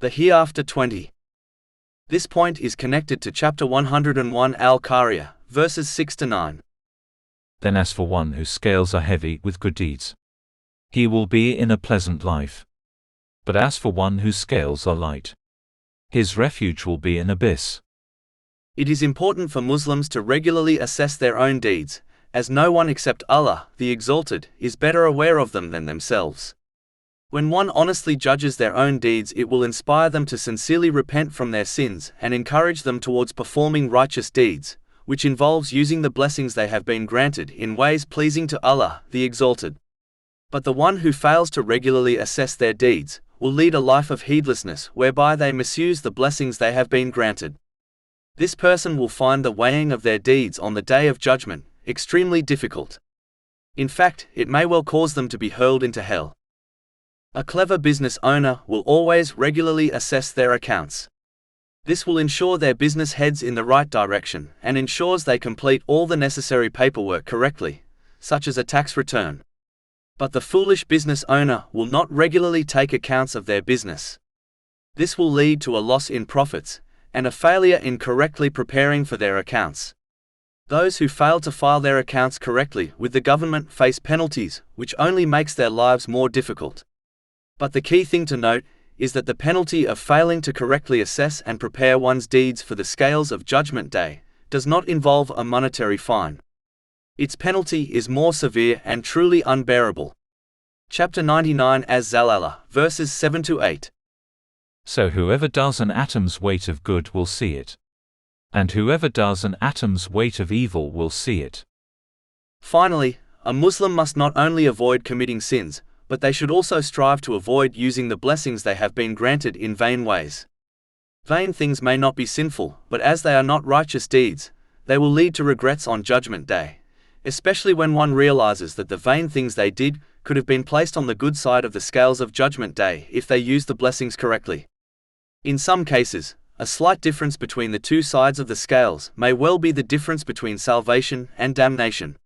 The Hereafter 20. This point is connected to chapter 101 Al-Qaria, verses 6-9. Then as for one whose scales are heavy with good deeds, he will be in a pleasant life. But as for one whose scales are light, his refuge will be an abyss. It is important for Muslims to regularly assess their own deeds, as no one except Allah, the Exalted, is better aware of them than themselves. When one honestly judges their own deeds, it will inspire them to sincerely repent from their sins and encourage them towards performing righteous deeds, which involves using the blessings they have been granted in ways pleasing to Allah, the Exalted. But the one who fails to regularly assess their deeds will lead a life of heedlessness whereby they misuse the blessings they have been granted. This person will find the weighing of their deeds on the Day of Judgment extremely difficult. In fact, it may well cause them to be hurled into hell. A clever business owner will always regularly assess their accounts. This will ensure their business heads in the right direction and ensures they complete all the necessary paperwork correctly, such as a tax return. But the foolish business owner will not regularly take accounts of their business. This will lead to a loss in profits and a failure in correctly preparing for their accounts. Those who fail to file their accounts correctly with the government face penalties, which only makes their lives more difficult. But the key thing to note is that the penalty of failing to correctly assess and prepare one's deeds for the scales of Judgment Day does not involve a monetary fine. Its penalty is more severe and truly unbearable. Chapter 99 Az-Zalala, verses 7-8. So whoever does an atom's weight of good will see it, and whoever does an atom's weight of evil will see it. Finally, a Muslim must not only avoid committing sins, but they should also strive to avoid using the blessings they have been granted in vain ways. Vain things may not be sinful, but as they are not righteous deeds, they will lead to regrets on Judgment Day, especially when one realizes that the vain things they did could have been placed on the good side of the scales of Judgment Day if they used the blessings correctly. In some cases, a slight difference between the two sides of the scales may well be the difference between salvation and damnation.